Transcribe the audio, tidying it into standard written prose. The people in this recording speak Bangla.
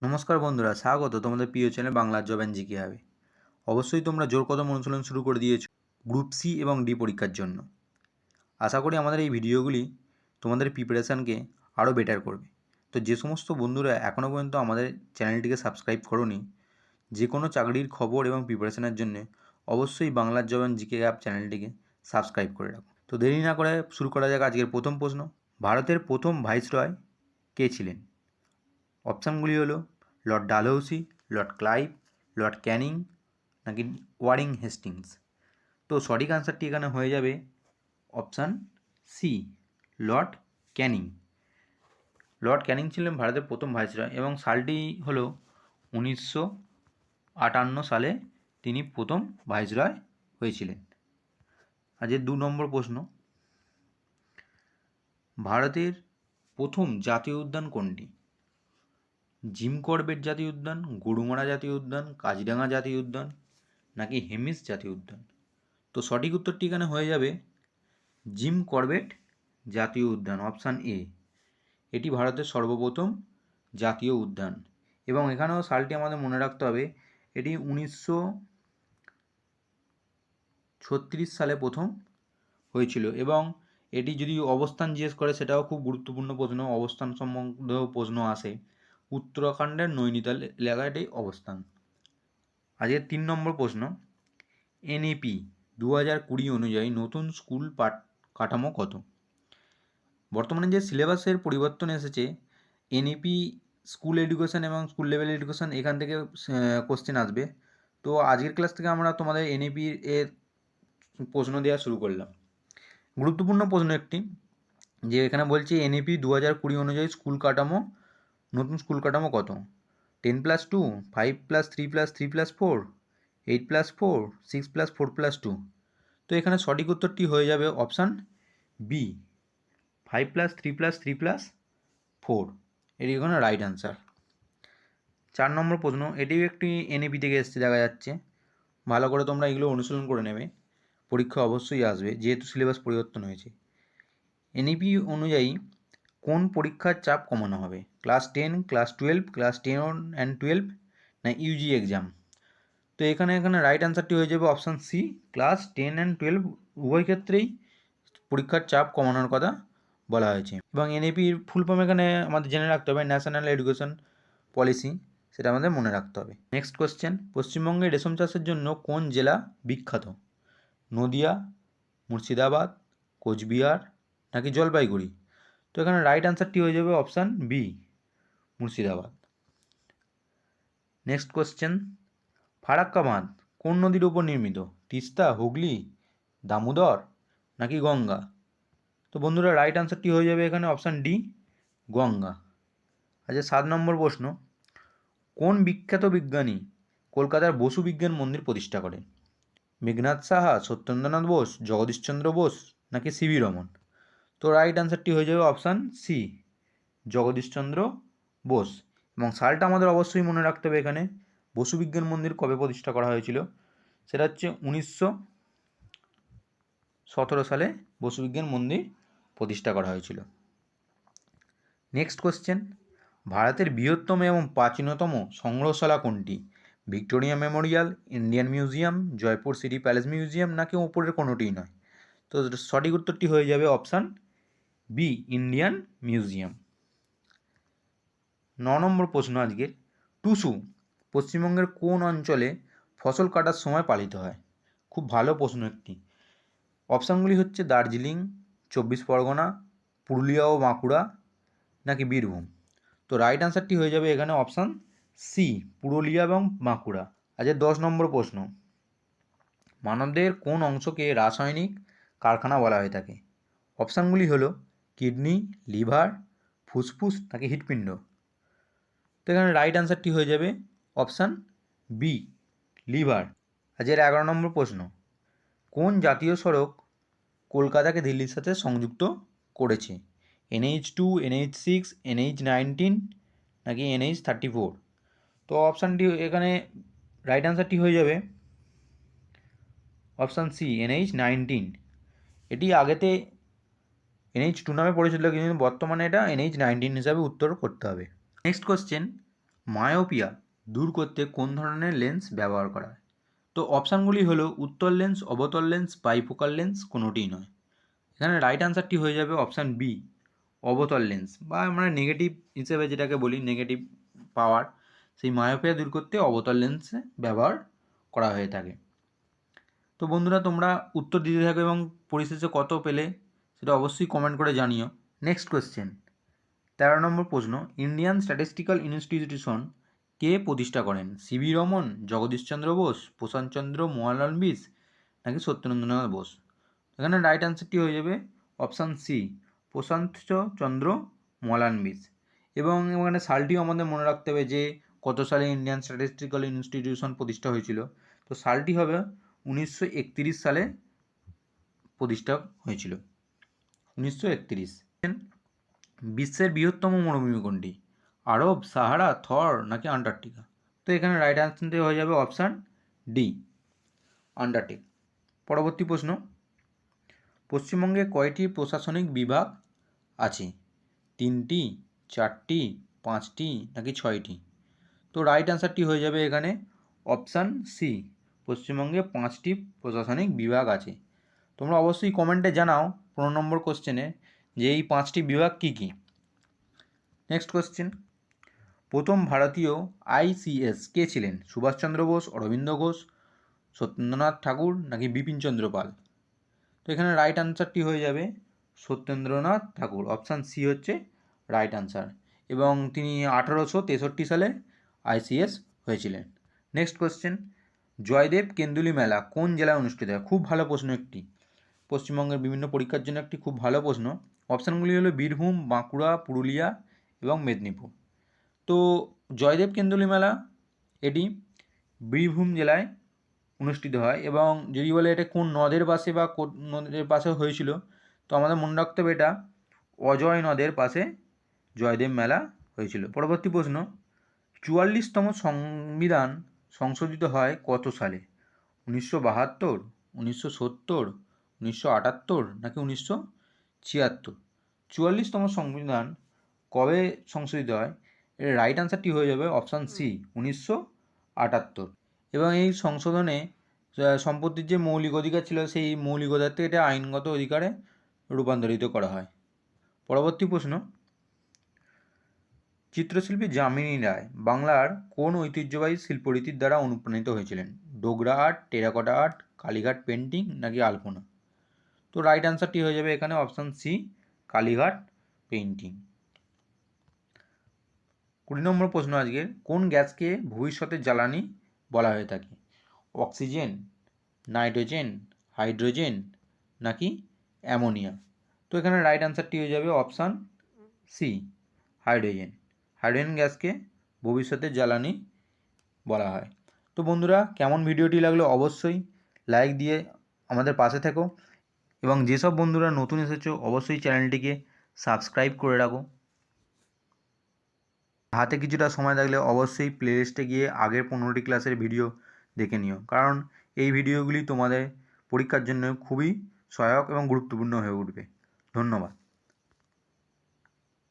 নমস্কার বন্ধুরা, স্বাগত তোমাদের প্রিয় চ্যানেল বাংলার জব অ্যান্ড জিকে হবে। অবশ্যই তোমরা জোর কদম অনুশীলন শুরু করে দিয়েছো গ্রুপ সি এবং ডি পরীক্ষার জন্য। আশা করি আমাদের এই ভিডিওগুলি তোমাদের প্রিপারেশানকে আরও বেটার করবে। তো যে সমস্ত বন্ধুরা এখনও পর্যন্ত আমাদের চ্যানেলটিকে সাবস্ক্রাইব করোনি, যে কোনো চাকরির খবর এবং প্রিপারেশানের জন্য অবশ্যই বাংলার জব অ্যান্ড জিকে অ্যাপ চ্যানেলটিকে সাবস্ক্রাইব করে রাখো। তো দেরি না করে শুরু করা যাক আজকের প্রথম প্রশ্ন। ভারতের প্রথম ভাইসরয় কে ছিলেন? অপশানগুলি হলো Lord Dalhousie, Lord Clive, Lord Canning নাকি ওয়ারিং হেস্টিংস। তো সঠিক আনসারটি এখানে হয়ে যাবে option C, Lord Canning. Lord Canning ছিলেন ভারতের প্রথম ভাইসরয় এবং সালটি হলো 1958 সালে তিনি প্রথম ভাইসরয় হয়েছিলেন। আজকের 2 নম্বর প্রশ্ন, ভারতের প্রথম জাতীয় উদ্যান কোনটি? জিম করবেট জাতীয় উদ্যান, গরুমারা জাতীয় উদ্যান, কাজিরাঙা জাতীয় উদ্যান নাকি হেমিস জাতীয় উদ্যান? তো সঠিক উত্তরটি এখানে হয়ে যাবে জিম করবেট জাতীয় উদ্যান, অপশান এ। এটি ভারতের সর্বপ্রথম জাতীয় উদ্যান এবং এখানেও সালটি আমাদের মনে রাখতে হবে, এটি 1936 সালে প্রথম হয়েছিল এবং এটি যদি অবস্থান জিজ্ঞেস করে সেটাও খুব গুরুত্বপূর্ণ প্রশ্ন, অবস্থান সম্বন্ধেও প্রশ্ন আসে। উত্তরাখণ্ডের নৈনিতাল এলাকায় এটি অবস্থান। আজকের 3 নম্বর প্রশ্ন, এনইপি 2020 অনুযায়ী নতুন স্কুল কাঠামো কত? বর্তমানে যে সিলেবাসের পরিবর্তন এসেছে, এনইপি স্কুল এডুকেশন এবং স্কুল লেভেল এডুকেশন এখান থেকে কোশ্চেন আসবে। তো আজকের ক্লাস থেকে আমরা তোমাদের এনইপি এর প্রশ্ন দেওয়া শুরু করলাম। গুরুত্বপূর্ণ প্রশ্ন একটি, যে এখানে বলছে এনইপি 2020 অনুযায়ী স্কুল কাঠামো, নতুন স্কুল কাঠামো কত? 10+2, 5+3+3+4, 8+4, 6+4+2। তো এখানে সঠিক উত্তরটি হয়ে যাবে অপশান বি, 5+3+3+4। এটি এখানে রাইট অ্যান্সার। 4 নম্বর প্রশ্ন, এটিও একটি এনইপি থেকে এসছে দেখা যাচ্ছে, ভালো করে তোমরা এগুলো অনুশীলন করে নেবে, পরীক্ষা অবশ্যই আসবে যেহেতু সিলেবাস পরিবর্তন হয়েছে। এনইপি অনুযায়ী কোন পরীক্ষার চাপ কমানো হবে? ক্লাস 10, ক্লাস 12, ক্লাস 10 অ্যান্ড 12 না ইউজি এক্সাম? তো এখানে রাইট অ্যান্সারটি হয়ে যাবে অপশান সি, ক্লাস 10 অ্যান্ড 12 উভয় ক্ষেত্রেই পরীক্ষার চাপ কমানোর কথা বলা হয়েছে। এবং এনইপির ফুল ফর্ম এখানে আমাদের জেনে রাখতে হবে, ন্যাশনাল এডুকেশন পলিসি, সেটা আমাদের মনে রাখতে হবে। নেক্সট কোয়েশ্চেন, পশ্চিমবঙ্গে রেশম চাষের জন্য কোন জেলা বিখ্যাত? নদিয়া, মুর্শিদাবাদ, কোচবিহার নাকি জলপাইগুড়ি? তো এখানে রাইট অ্যান্সারটি হয়ে যাবে option B, Murshidabad. Next question, Farakka বাঁধ কোন নদীর উপর নির্মিত? তিস্তা, হুগলি, দামোদর নাকি গঙ্গা? তো বন্ধুরা রাইট অ্যান্সারটি হয়ে যাবে এখানে অপশান ডি, গঙ্গা। আচ্ছা 7 নম্বর প্রশ্ন, কোন বিখ্যাত বিজ্ঞানী কলকাতার বসু বিজ্ঞান মন্দির প্রতিষ্ঠা করেন? মেঘনাদ সাহা, সত্যেন্দ্রনাথ বোস, জগদীশচন্দ্র বোস নাকি সিভি রমন? তো রাইট অ্যান্সারটি হয়ে যাবে অপশান সি, জগদীশচন্দ্র বোস। এবং সালটা আমাদের অবশ্যই মনে রাখতে হবে, এখানে বসু বিজ্ঞান মন্দির কবে প্রতিষ্ঠা করা হয়েছিল? সেটা হচ্ছে 1917 সালে বসু বিজ্ঞান মন্দির প্রতিষ্ঠা করা হয়েছিল। নেক্সট কোশ্চেন, ভারতের বৃহত্তম এবং প্রাচীনতম সংগ্রহশালা কোনটি? Victoria Memorial, Indian museum, Jaipur city palace museum নাকি উপরের কোনোটিই নয়? তো সঠিক উত্তরটি হয়ে যাবে অপশান বি, ইন্ডিয়ান মিউজিয়াম। 9 নম্বর প্রশ্ন আজকের, টুসু পশ্চিমবঙ্গের কোন অঞ্চলে ফসল কাটার সময় পালিত হয়? খুব ভালো প্রশ্ন একটি। অপশানগুলি হচ্ছে দার্জিলিং, 24 পরগনা, পুরুলিয়া ও বাঁকুড়া নাকি বীরভূম? তো রাইট অ্যান্সারটি হয়ে যাবে এখানে অপশান সি, পুরুলিয়া এবং বাঁকুড়া। আচ্ছা 10 নম্বর প্রশ্ন, মানবদেহের কোন অংশকে রাসায়নিক কারখানা বলা হয়ে থাকে? অপশানগুলি হলো কিডনি, লিভার, ফুসফুস নাকি হৃৎপিণ্ড? তো এখানে রাইট অ্যান্সারটি হয়ে যাবে অপশান বি, লিভার। আজকের 11 নম্বর প্রশ্ন, কোন জাতীয় সড়ক কলকাতাকে দিল্লির সাথে সংযুক্ত করেছে? NH2, NH6, NH19 নাকি NH34? তো অপশানটি এখানে রাইট অ্যান্সারটি হয়ে যাবে অপশান সি, NH19। এটি আগেতে NH2 নামে পরিচিত কিন্তু বর্তমানে এটা NH19 হিসাবে উত্তর করতে হবে। নেক্সট কোশ্চেন, মায়োপিয়া দূর করতে কোন ধরনের লেন্স ব্যবহার করা হয়? তো অপশানগুলি হলো উত্তল লেন্স, অবতল লেন্স, বাইফোকাল লেন্স, কোনোটিই নয়। এখানে রাইট আনসারটি হয়ে যাবে অপশান বি, অবতল লেন্স, বা আমরা নেগেটিভ হিসেবে যেটাকে বলি নেগেটিভ পাওয়ার, সেই মায়োপিয়া দূর করতে অবতল লেন্স ব্যবহার করা হয়ে থাকে। তো বন্ধুরা, তোমরা উত্তর দিতে থাকো এবং পরিশেষে কত পেলে সেটা অবশ্যই কমেন্ট করে জানিও। নেক্সট কোয়েশ্চেন, 13 নম্বর প্রশ্ন, ইন্ডিয়ান স্ট্যাটিস্টিক্যাল ইনস্টিটিউশন কে প্রতিষ্ঠা করেন? সিভি রমন, জগদীশচন্দ্র বোস, প্রশান্তচন্দ্র মহলানবিশ, নাকি সত্যেন্দ্রনাথ বোস? এখানে রাইট অ্যান্সারটি হয়ে যাবে অপশান সি, প্রশান্তচন্দ্র মহলানবিশ। এবং এখানে সালটিও আমাদের মনে রাখতে হবে যে কত সালে ইন্ডিয়ান স্ট্যাটিস্টিক্যাল ইনস্টিটিউশন প্রতিষ্ঠা হয়েছিল। তো সালটি হবে 1931 সালে প্রতিষ্ঠা হয়েছিল, 1931। বিশ্বের বৃহত্তম মরুভূমি কোনটি? আরব, সাহারা, থর, নাকি আন্টার্কটিকা? তো এখানে রাইট অ্যান্সারটি হয়ে যাবে অপশান ডি, আন্টার্কটিক। পরবর্তী প্রশ্ন, পশ্চিমবঙ্গে কয়টি প্রশাসনিক বিভাগ আছে? 3টি, 4টি, 5টি, নাকি 6টি? তো রাইট অ্যান্সারটি হয়ে যাবে এখানে অপশান সি, পশ্চিমবঙ্গে 5টি প্রশাসনিক বিভাগ আছে। তোমরা অবশ্যই কমেন্টে জানাও 15 নম্বর কোশ্চেনে যে এই 5টি বিভাগ কী কী। নেক্সট কোশ্চেন, প্রথম ভারতীয় আইসিএস কে ছিলেন? সুভাষচন্দ্র বোস, অরবিন্দ ঘোষ, সত্যেন্দ্রনাথ ঠাকুর, নাকি বিপিনচন্দ্র পাল? তো এখানে রাইট আনসারটি হয়ে যাবে সত্যেন্দ্রনাথ ঠাকুর, অপশান সি হচ্ছে রাইট আনসার। এবং তিনি 1863 সালে আইসিএস হয়েছিলেন। নেক্সট কোয়েশ্চেন, জয়দেব কেন্দুলি মেলা কোন জেলায় অনুষ্ঠিত হয়? খুব ভালো প্রশ্ন একটি, পশ্চিমবঙ্গের বিভিন্ন পরীক্ষার জন্য একটি খুব ভালো প্রশ্ন। অপশানগুলি হলো বীরভূম, বাঁকুড়া, পুরুলিয়া এবং মেদিনীপুর। তো জয়দেব কেন্দুলি মেলা এটি বীরভূম জেলায় অনুষ্ঠিত হয়। এবং যদি বলে এটা কোন নদের পাশে বা কোন নদের পাশে হয়েছিল, তো আমাদের মনে রাখতে হবে এটা অজয় নদের পাশে জয়দেব মেলা হয়েছিল। পরবর্তী প্রশ্ন, 44তম সংবিধান সংশোধিত হয় কত সালে? 1972, 1970, 1978, নাকি 1976? 44তম সংবিধান কবে সংশোধিত হয়? এর রাইট আনসারটি হয়ে যাবে অপশান সি, 1978। এবং এই সংশোধনে সম্পত্তির যে মৌলিক অধিকার ছিল সেই মৌলিক অধিকার থেকে এটা আইনগত অধিকারে রূপান্তরিত করা হয়। পরবর্তী প্রশ্ন, চিত্রশিল্পী যামিনী রায় বাংলার কোন ঐতিহ্যবাহী শিল্পরীতির দ্বারা অনুপ্রাণিত হয়েছিলেন? Dogra art, terracotta art, Kalighat painting, নাকি আলপনা? তো রাইট আনসারটি হয়ে যাবে এখানে অপশান সি, কালীঘাট পেন্টিং। 20 নম্বর প্রশ্ন আজকের, কোন গ্যাসকে ভবিষ্যতের জ্বালানি বলা হয়ে থাকে? অক্সিজেন, নাইট্রোজেন, হাইড্রোজেন, নাকি অ্যামোনিয়া? তো এখানে রাইট আনসারটি হয়ে যাবে অপশান সি, হাইড্রোজেন। হাইড্রোজেন গ্যাসকে ভবিষ্যতের জ্বালানি বলা হয়। তো বন্ধুরা, কেমন ভিডিওটি লাগলো অবশ্যই লাইক দিয়ে আমাদের পাশে থেকো, এবং যেসব বন্ধুরা নতুন এসেছো অবশ্যই চ্যানেলটিকে সাবস্ক্রাইব করে রাখো। হাতে কিছুটা সময় থাকলে অবশ্যই প্লেলিস্টে গিয়ে আগের 15টি ক্লাসের ভিডিও দেখে নিও, কারণ এই ভিডিওগুলি তোমাদের পরীক্ষার জন্য খুবই সহায়ক এবং গুরুত্বপূর্ণ হয়ে উঠবে। ধন্যবাদ।